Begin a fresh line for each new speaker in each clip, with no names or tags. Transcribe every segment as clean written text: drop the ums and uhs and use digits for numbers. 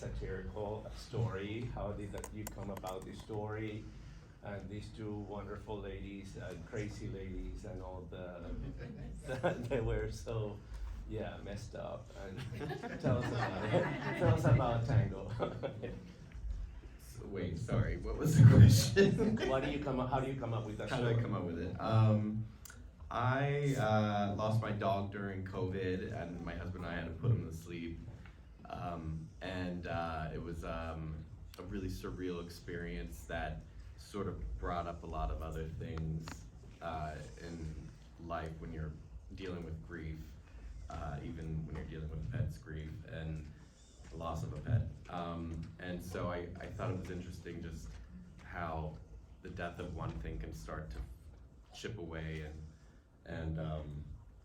satirical story. How did you come about the story? And these two wonderful ladies, crazy ladies, and all they were so, yeah, messed up. And tell us about it. Tell us about Tango.
Wait, sorry, what was the question?
How do you come up with that
How
story?
did I come up with it? I lost my dog during COVID, and my husband and I had to put him to sleep. It was a really surreal experience that sort of brought up a lot of other things in life when you're dealing with grief, even when you're dealing with a pet's grief and the loss of a pet. And so I thought it was interesting just how the death of one thing can start to chip away and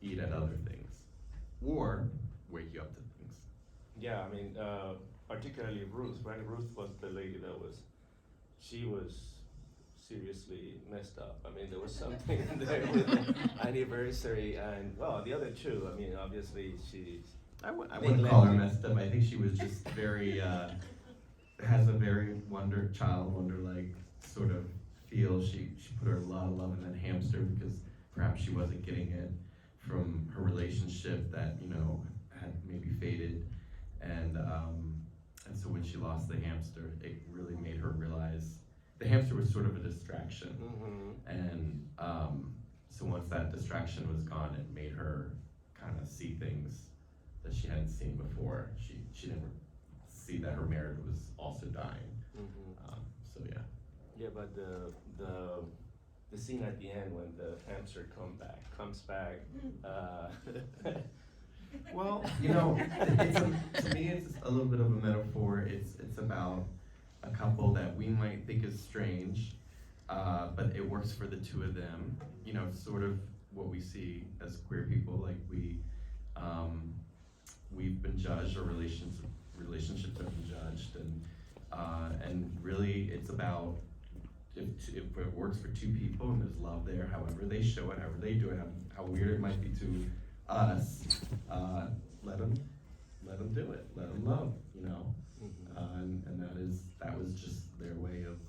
eat at other things, or wake you up to things.
Yeah, I mean, particularly Ruth, right? Ruth was the lady she was seriously messed up. I mean, there was something there with the anniversary, and well, the other two, I mean, obviously
I wouldn't call her messed up. I think she was just very, has a very wonder-like sort of feel. She put a lot of love in that hamster because perhaps she wasn't getting it from her relationship that, had maybe faded. And so when she lost the hamster, it really made her realize the hamster was sort of a distraction.
Mm-hmm.
And so once that distraction was gone, it made her kind of see things that she hadn't seen before. She didn't see that her marriage was also dying.
Mm-hmm.
So yeah.
Yeah, but the scene at the end when the hamster comes back.
Well, to me, it's a little bit of a metaphor. It's about a couple that we might think is strange, but it works for the two of them. Sort of what we see as queer people, like we've been judged, our relationships have been judged, and really it's about if it works for two people and there's love there, however they show it, however they do it, how weird it might be to us, let them do it, let them love,
Mm-hmm.
and that was just their way of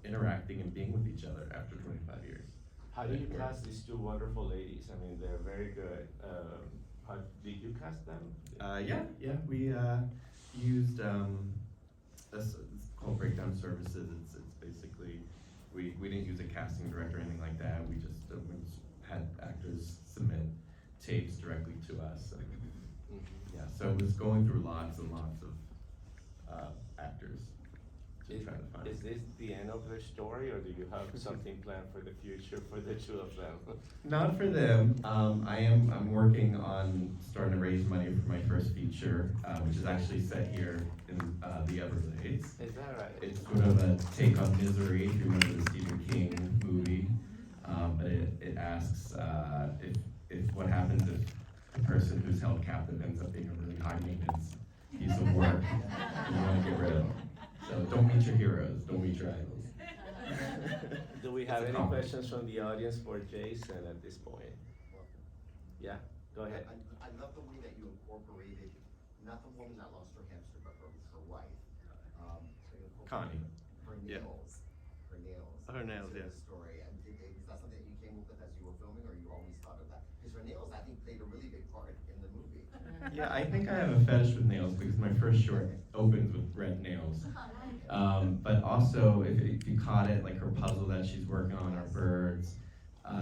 interacting and being with each other after 25 years.
How do you cast these two wonderful ladies? I mean, they're very good. How did you cast them?
Yeah, we used it's called Breakdown Services. It's basically we didn't use a casting director or anything like that. We just had actors submit tapes directly to us.
Mm-hmm.
Yeah, so it was going through lots and lots of actors to try to find.
Is this the end of the story, or do you have something planned for the future for the two of them?
Not for them. I'm working on starting to raise money for my first feature, which is actually set here in the Everglades.
Is that right?
It's sort of a take on Misery, if you remember the Stephen King movie. But it asks if what happens if the person who's held captive ends up being a really high maintenance piece of work you want to get rid of. So don't meet your heroes, don't meet your idols.
Do we have
It's a
any
comedy.
questions from the audience for Jason at this point? Yeah, go ahead.
I love the way that you incorporated, not the woman that lost her hamster, but her wife. So you incorporated
Connie.
Her
Yeah.
nails. Her nails.
Her nails,
into
yeah.
the story. And is that something that you came up with as you were filming, or you always thought of that? Because her nails, I think, played a really big part in the movie.
Yeah, I think I have a fetish with nails because my first short opens with red nails. But also, if you caught it, like her puzzle that she's working on are birds.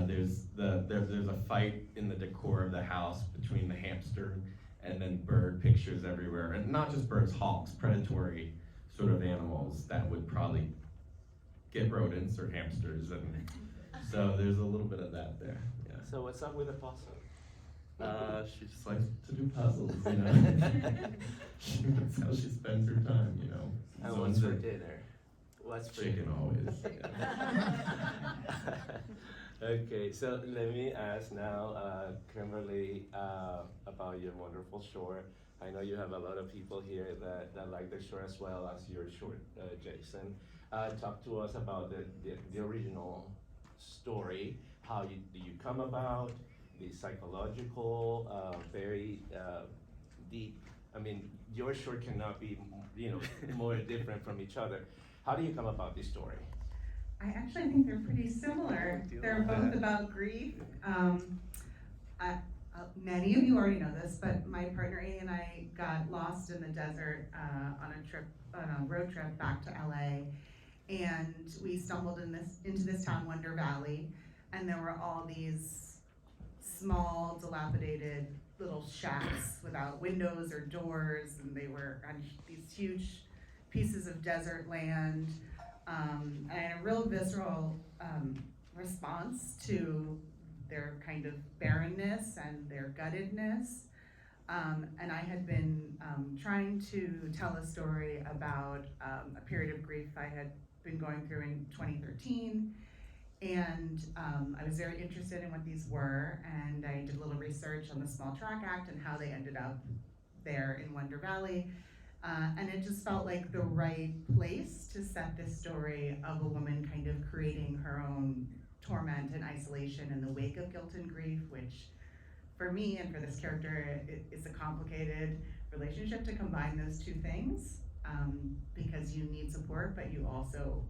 There's a fight in the decor of the house between the hamster and then bird pictures everywhere, and not just birds, hawks, predatory sort of animals that would probably get rodents or hamsters, and so there's a little bit of that there. Yeah.
So what's up with the possum?
She just likes to do puzzles, That's how she spends her time,
And what's for dinner? What's for
Chicken always.
Okay, so let me ask now, Kimberlea, about your wonderful short. I know you have a lot of people here that like the short as well as your short, Jason. Talk to us about the original story. How do you come about? The psychological, very deep I mean, your short cannot be, more different from each other. How do you come about this story?
I actually think they're pretty similar. They're both about grief. Many of you already know this, but my partner A and I got lost in the desert on a road trip back to LA, and we stumbled into this town, Wonder Valley, and there were all these small, dilapidated little shacks without windows or doors, and they were on these huge pieces of desert land. And I had a real visceral response to their kind of barrenness and their guttedness. And I had been trying to tell a story about a period of grief I had been going through in 2013. And I was very interested in what these were, and I did a little research on the Small Tract Act and how they ended up there in Wonder Valley. And it just felt like the right place to set this story of a woman kind of creating her own torment and isolation in the wake of guilt and grief, which for me and for this character, it's a complicated relationship to combine those two things, because you need support, but you also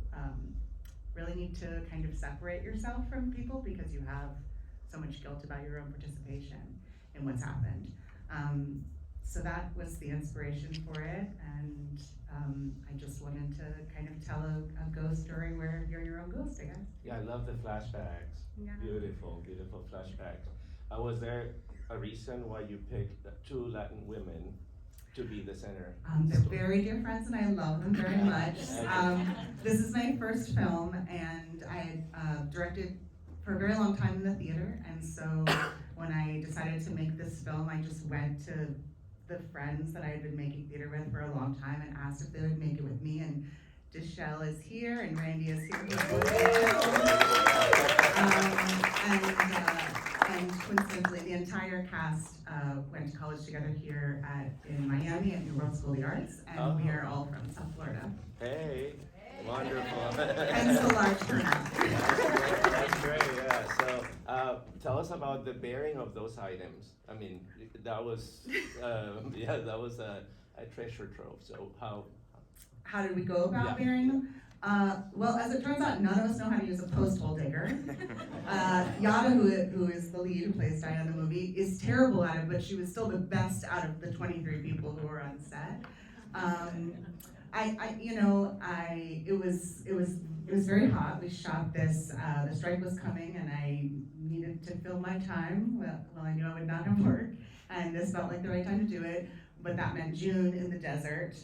really need to kind of separate yourself from people because you have so much guilt about your own participation in what's happened. So that was the inspiration for it, and I just wanted to kind of tell a ghost story where you're your own ghost, I guess.
Yeah, I love the flashbacks.
Yeah.
Beautiful, beautiful flashbacks. Was there a reason why you picked two Latin women to be the center?
They're very dear friends, and I love them very much. This is my first film, and I had directed for a very long time in the theater, and so when I decided to make this film, I just went to the friends that I had been making theater with for a long time and asked if they would make it with me, and Deshelle is here, and Randy is here. And coincidentally, the entire cast went to college together here in Miami at New World School of the Arts, and we are all from South Florida.
Hey, wonderful.
And so large turnout.
That's great, yeah. So tell us about the bearing of those items. I mean, that was, that was a treasure trove. So
how did we go about bearing them? Well, as it turns out, none of us know how to use a post hole digger. Yada, who is the lead, who plays Diane in the movie, is terrible at it, but she was still the best out of the 23 people who were on set. It was very hot. We shot this. The strike was coming, and I needed to fill my time. Well, I knew I would not have work, and this felt like the right time to do it. But that meant June in the desert.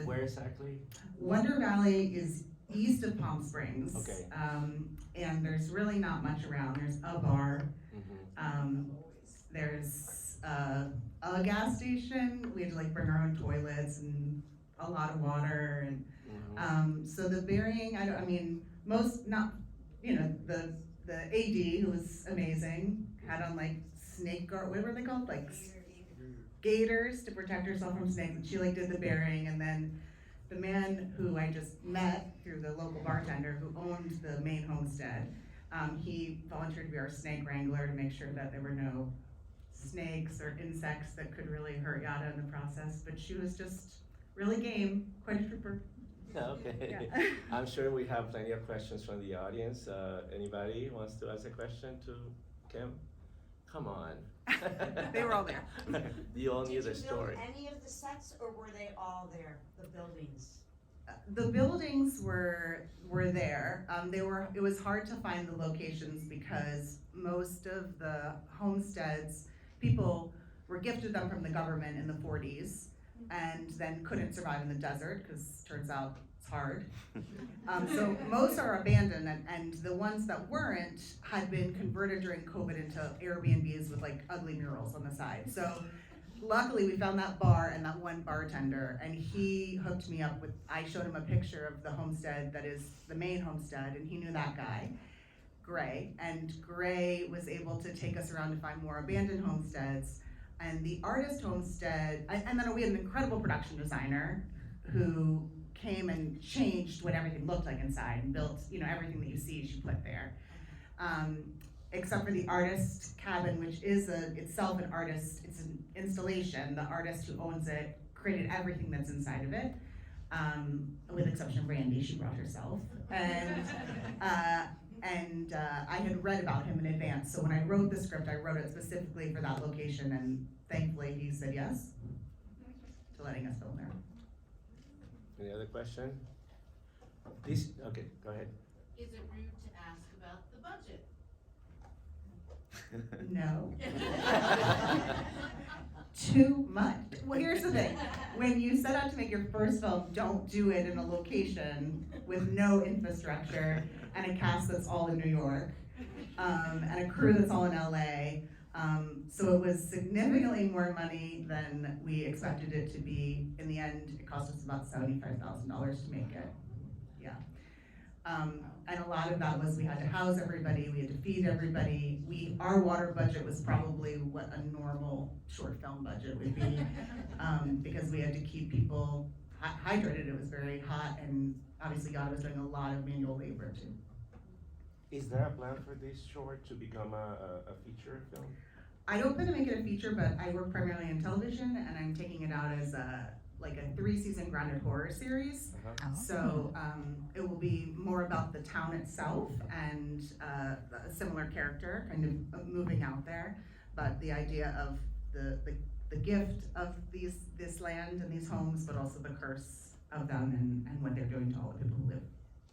Where exactly?
Wonder Valley is east of Palm Springs.
Okay.
And there's really not much around. There's a bar.
Mm-hmm.
There's a gas station. We had to bring our own toilets and a lot of water. And so the burying, the AD, who was amazing, had on snake guard, what were they called? Gaiters to protect herself from snakes, and she did the burying. And then the man who I just met through the local bartender who owned the main homestead, he volunteered to be our snake wrangler to make sure that there were no snakes or insects that could really hurt Yada in the process. But she was just really game, quite a trooper.
Okay.
Yeah.
I'm sure we have plenty of questions from the audience. Anybody wants to ask a question to Kim? Come on.
They were all there.
You all knew the
Did you
story.
build any of the sets, or were they all there, the buildings?
The buildings were there. It was hard to find the locations because most of the homesteads, people were gifted them from the government in the 40s and then couldn't survive in the desert because turns out it's hard. So most are abandoned, and the ones that weren't had been converted during COVID into Airbnbs with ugly murals on the side. So luckily we found that bar and that one bartender, and he hooked me up with, I showed him a picture of the homestead that is the main homestead, and he knew that guy, Gray, and Gray was able to take us around to find more abandoned homesteads. And the artist homestead, and then we had an incredible production designer who came and changed what everything looked like inside and built, everything that you see she put there. except for the artist cabin, which is itself an artist, it's an installation. The artist who owns it created everything that's inside of it, with the exception of Randy, she brought herself. And I had read about him in advance, so when I wrote the script, I wrote it specifically for that location, and thankfully he said yes to letting us film there.
Any other question? Please, okay, go ahead.
Is it rude to ask about the budget?
No. Too much. Well, here's the thing. When you set out to make your first film, don't do it in a location with no infrastructure and a cast that's all in New York, and a crew that's all in LA. So it was significantly more money than we expected it to be. In the end, it cost us about $75,000 to make it. Yeah. And a lot of that was we had to house everybody, we had to feed everybody. Our water budget was probably what a normal short film budget would be, because we had to keep people hydrated. It was very hot, and obviously God was doing a lot of manual labor too.
Is there a plan for this short to become a feature film?
I don't plan to make it a feature, but I work primarily in television, and I'm taking it out as a 3-season grounded horror series.
Uh-huh.
So it will be more about the town itself and a similar character kind of moving out there, but the idea of the gift of this land and these homes, but also the curse of them and what they're doing to all the people who live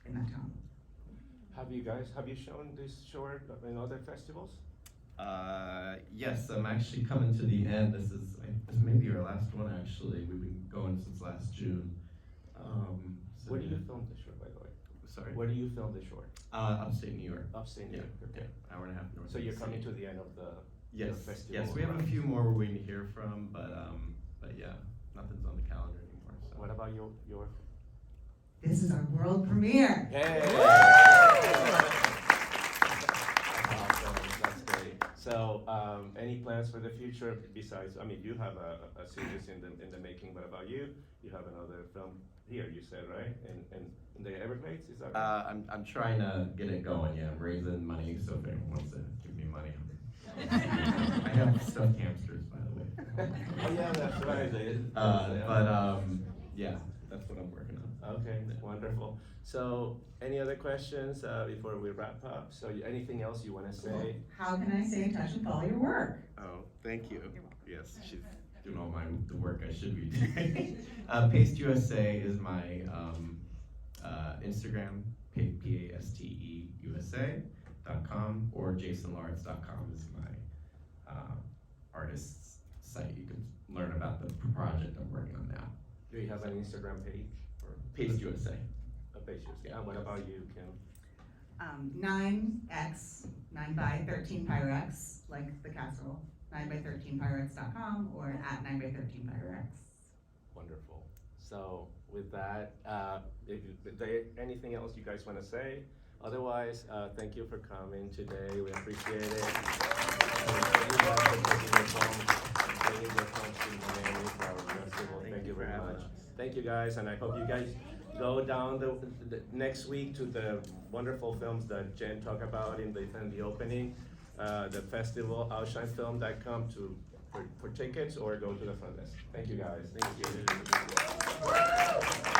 in that town.
Have you shown this short in other festivals?
Yes, I'm actually coming to the end. This may be our last one, actually. We've been going since last June. So
Where do you
yeah.
film the short, by the way?
Sorry?
Where do you film the short?
Upstate New York.
Upstate New
Yeah,
York, okay.
yeah, hour and a half north.
So
of
you're
the
coming
city.
to the end of the
Yes,
festival.
yes, we have a
run.
few more we're waiting to hear from, but yeah, nothing's on the calendar anymore, so.
What about your?
This is our world premiere.
Hey! Awesome, that's great. So, any plans for the future besides, I mean, you have a series in the making, what about you? You have another film here, you said, right? In the Everglades, is that right?
I'm trying to get it going, yeah, I'm raising money, so if anyone wants to give me money. I have stuffed hamsters, by the way.
Oh, yeah, that's right.
Yeah, that's what I'm working on.
Okay, wonderful. So, any other questions before we wrap up? So, anything else you want to say?
How can I stay in touch and follow your work?
Oh, thank you. Yes, she's doing all the work I should be doing. Paste USA is my Instagram, PASTE USA.com, or JasonLaurits.com is my artist's site. You can learn about the project I'm working on now.
Do you have an Instagram page? Or
Paste USA.
a page? Yeah. And what about you, Kim?
9x, 9x13 Pyrex, like the casserole, 9x13pyrex.com or at 9x13pyrex.
Wonderful. So with that, if there anything else you guys want to say? Otherwise, thank you for coming today. We appreciate it. Thank you guys for taking your phone, bringing your phones to Miami for our festival. Thank you very much. Thank you guys, and I hope you guys go down the next week to the wonderful films that Jen talked about in the opening. The festival, OUTshineFilm.com for tickets, or go to the front desk. Thank you guys. Thank you.